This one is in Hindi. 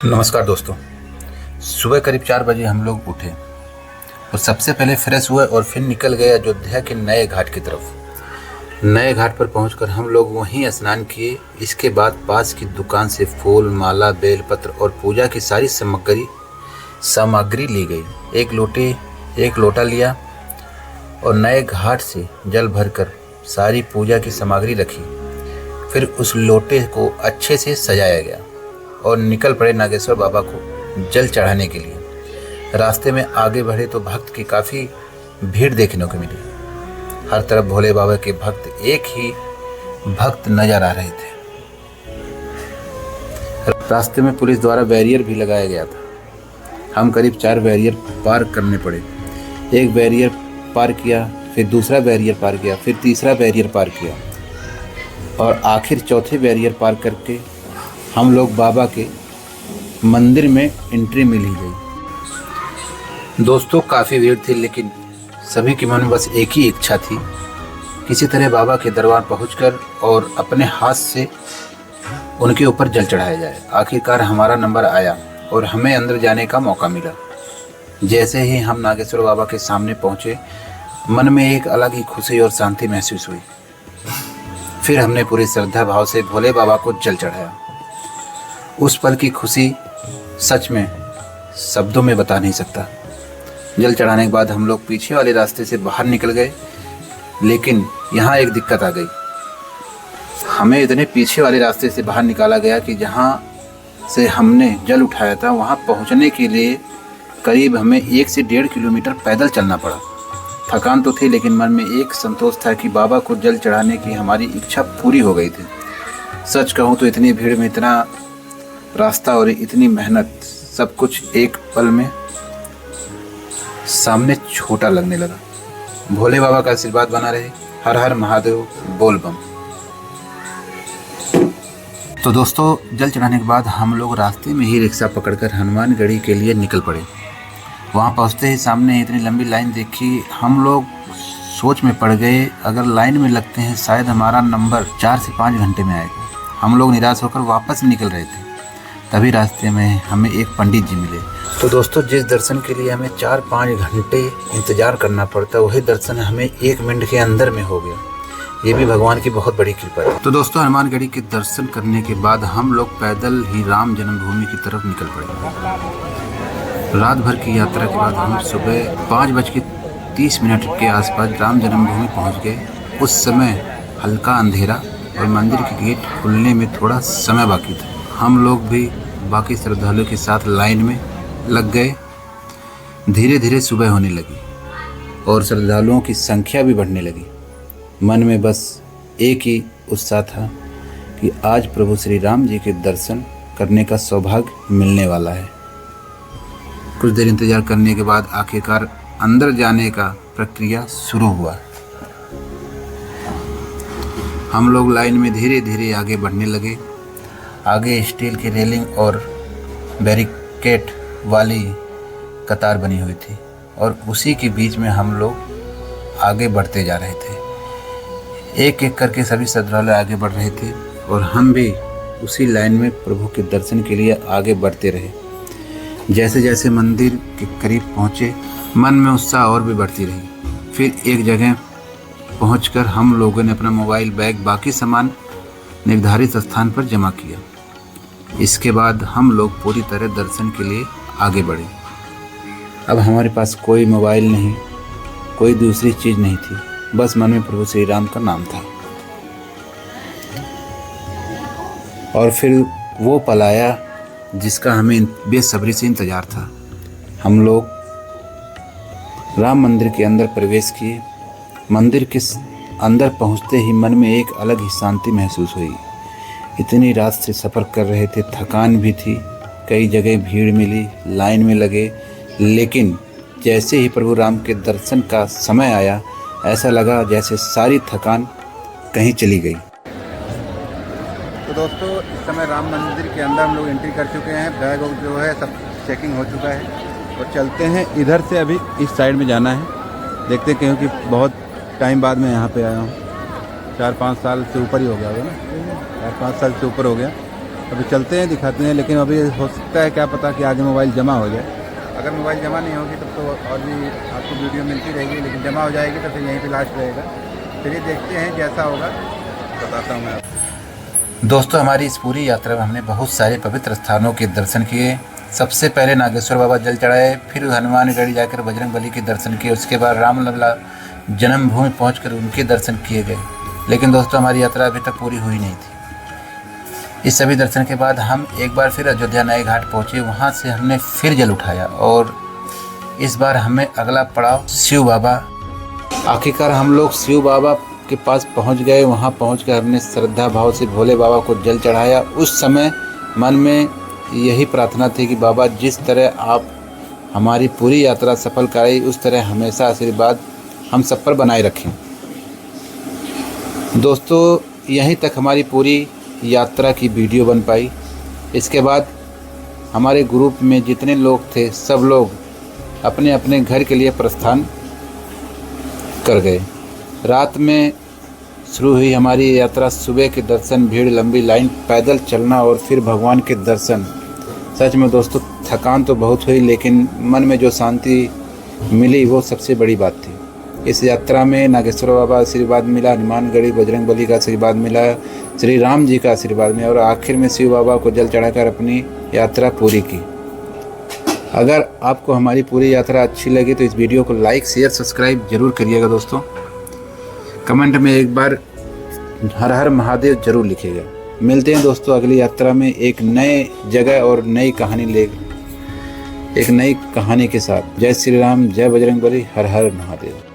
नमस्कार दोस्तों। सुबह करीब 4 बजे हम लोग उठे और सबसे पहले फ्रेश हुए और फिर निकल गए अयोध्या के नए घाट की तरफ। नए घाट पर पहुंचकर हम लोग वहीं स्नान किए। इसके बाद पास की दुकान से फूल, माला, बेलपत्र और पूजा की सारी सामग्री ली गई। एक लोटा लिया और नए घाट से जल भरकर सारी पूजा की सामग्री रखी। फिर उस लोटे को अच्छे से सजाया गया और निकल पड़े नागेश्वर बाबा को जल चढ़ाने के लिए। रास्ते में आगे बढ़े तो भक्त की काफ़ी भीड़ देखने को मिली। हर तरफ भोले बाबा के भक्त, एक ही भक्त नजर आ रहे थे। रास्ते में पुलिस द्वारा बैरियर भी लगाया गया था। हम करीब 4 बैरियर पार करने पड़े। एक बैरियर पार किया, फिर दूसरा बैरियर पार किया, फिर तीसरा बैरियर पार किया और आखिर चौथे बैरियर पार करके हम लोग बाबा के मंदिर में एंट्री मिल ही गई। दोस्तों, काफ़ी भीड़ थी, लेकिन सभी के मन में बस एक ही इच्छा थी, किसी तरह बाबा के दरबार पहुंचकर और अपने हाथ से उनके ऊपर जल चढ़ाया जाए। आखिरकार हमारा नंबर आया और हमें अंदर जाने का मौका मिला। जैसे ही हम नागेश्वर बाबा के सामने पहुंचे, मन में एक अलग ही खुशी और शांति महसूस हुई। फिर हमने पूरी श्रद्धा भाव से भोले बाबा को जल चढ़ाया। उस पल की खुशी सच में शब्दों में बता नहीं सकता। जल चढ़ाने के बाद हम लोग पीछे वाले रास्ते से बाहर निकल गए, लेकिन यहाँ एक दिक्कत आ गई। हमें इतने पीछे वाले रास्ते से बाहर निकाला गया कि जहाँ से हमने जल उठाया था वहाँ पहुँचने के लिए करीब हमें 1 से 1.5 किलोमीटर पैदल चलना पड़ा। थकान तो थी, लेकिन मन में एक संतोष था कि बाबा को जल चढ़ाने की हमारी इच्छा पूरी हो गई थी। सच कहूँ तो इतनी भीड़ में इतना रास्ता और इतनी मेहनत, सब कुछ एक पल में सामने छोटा लगने लगा। भोले बाबा का आशीर्वाद बना रहे। हर हर महादेव, बोल बम। तो दोस्तों, जल चढ़ाने के बाद हम लोग रास्ते में ही रिक्शा पकड़कर हनुमानगढ़ी के लिए निकल पड़े। वहाँ पहुँचते ही सामने इतनी लंबी लाइन देखी, हम लोग सोच में पड़ गए, अगर लाइन में लगते हैं शायद हमारा नंबर 4 से 5 घंटे में आएगा। हम लोग निराश होकर वापस निकल रहे थे। तभी रास्ते में हमें एक पंडित जी मिले। तो दोस्तों, जिस दर्शन के लिए हमें 4-5 घंटे इंतजार करना पड़ता, वही दर्शन हमें 1 मिनट के अंदर में हो गया। ये भी भगवान की बहुत बड़ी कृपा है। तो दोस्तों, हनुमानगढ़ी के दर्शन करने के बाद हम लोग पैदल ही राम जन्मभूमि की तरफ निकल पड़े। रात भर की यात्रा के बाद हम सुबह 5:30 के आसपास राम जन्मभूमि पहुँच गए। उस समय हल्का अंधेरा और मंदिर के गेट खुलने में थोड़ा समय बाकी था। हम लोग भी बाकी श्रद्धालुओं के साथ लाइन में लग गए। धीरे धीरे सुबह होने लगी और श्रद्धालुओं की संख्या भी बढ़ने लगी। मन में बस एक ही उत्साह था कि आज प्रभु श्री राम जी के दर्शन करने का सौभाग्य मिलने वाला है। कुछ देर इंतजार करने के बाद आखिरकार अंदर जाने का प्रक्रिया शुरू हुआ। हम लोग लाइन में धीरे धीरे आगे बढ़ने लगे। आगे स्टील की रेलिंग और बैरिकेड वाली कतार बनी हुई थी और उसी के बीच में हम लोग आगे बढ़ते जा रहे थे। एक एक करके सभी श्रद्धालु आगे बढ़ रहे थे और हम भी उसी लाइन में प्रभु के दर्शन के लिए आगे बढ़ते रहे। जैसे जैसे मंदिर के करीब पहुँचे, मन में उत्साह और भी बढ़ती रही। फिर एक जगह पहुंचकर हम लोगों ने अपना मोबाइल, बैग, बाकी सामान निर्धारित स्थान पर जमा किया। इसके बाद हम लोग पूरी तरह दर्शन के लिए आगे बढ़े। अब हमारे पास कोई मोबाइल नहीं, कोई दूसरी चीज़ नहीं थी, बस मन में प्रभु श्री राम का नाम था। और फिर वो पल आया जिसका हमें बेसब्री से इंतजार था। हम लोग राम मंदिर के अंदर प्रवेश किए। मंदिर के अंदर पहुंचते ही मन में एक अलग ही शांति महसूस हुई। इतनी रात से सफ़र कर रहे थे, थकान भी थी, कई जगह भीड़ मिली, लाइन में लगे, लेकिन जैसे ही प्रभु राम के दर्शन का समय आया, ऐसा लगा जैसे सारी थकान कहीं चली गई। तो दोस्तों, इस समय राम मंदिर के अंदर हम लोग एंट्री कर चुके हैं। बैग जो है सब चेकिंग हो चुका है और चलते हैं। इधर से अभी इस साइड में जाना है। देखते हैं, क्योंकि बहुत टाइम बाद मैं यहाँ पे आया हूँ। 4-5 साल से ऊपर ही हो गया होगा ना, 4-5 साल से ऊपर हो गया। अभी चलते हैं, दिखाते हैं, लेकिन अभी हो सकता है क्या पता कि आगे मोबाइल जमा हो जाए। अगर मोबाइल जमा नहीं होगी तब तो और भी आपको वीडियो मिलती रहेगी, लेकिन जमा हो जाएगी तो फिर यहीं पे लास्ट रहेगा। चलिए देखते हैं, जैसा होगा बताता हूँ मैं आपको। दोस्तों, हमारी इस पूरी यात्रा में हमने बहुत सारे पवित्र स्थानों के दर्शन किए। सबसे पहले नागेश्वर बाबा जल चढ़ाए, फिर हनुमानगढ़ी जाकर बजरंग बली के दर्शन किए, उसके बाद रामलला जन्मभूमि पहुंचकर उनके दर्शन किए गए। लेकिन दोस्तों, हमारी यात्रा अभी तक पूरी हुई नहीं थी। इस सभी दर्शन के बाद हम एक बार फिर अयोध्या नए घाट पहुँचे, वहाँ से हमने फिर जल उठाया और इस बार हमें अगला पड़ाव शिव बाबा। आखिरकार हम लोग शिव बाबा के पास पहुँच गए। वहाँ पहुँचकर हमने श्रद्धा भाव से भोले बाबा को जल चढ़ाया। उस समय मन में यही प्रार्थना थी कि बाबा, जिस तरह आप हमारी पूरी यात्रा सफल कराई, उस तरह हमेशा आशीर्वाद हम सब पर बनाए रखें। दोस्तों, यहीं तक हमारी पूरी यात्रा की वीडियो बन पाई। इसके बाद हमारे ग्रुप में जितने लोग थे, सब लोग अपने अपने घर के लिए प्रस्थान कर गए। रात में शुरू हुई हमारी यात्रा। सुबह के दर्शन, भीड़, लंबी लाइन, पैदल चलना और फिर भगवान के दर्शन। सच में दोस्तों, थकान तो बहुत हुई, लेकिन मन में जो शांति मिली वो सबसे बड़ी बात थी। इस यात्रा में नागेश्वर बाबा आशीर्वाद मिला, हनुमानगढ़ी बजरंग बली का आशीर्वाद मिला, श्री राम जी का आशीर्वाद मिला और आखिर में शिव बाबा को जल चढ़ाकर अपनी यात्रा पूरी की। अगर आपको हमारी पूरी यात्रा अच्छी लगी तो इस वीडियो को लाइक, शेयर, सब्सक्राइब जरूर करिएगा। दोस्तों, कमेंट में एक बार हर हर महादेव जरूर लिखिएगा। मिलते हैं दोस्तों अगली यात्रा में एक नए जगह और नई कहानी के साथ। जय श्री राम, जय बजरंग बली, हर हर महादेव।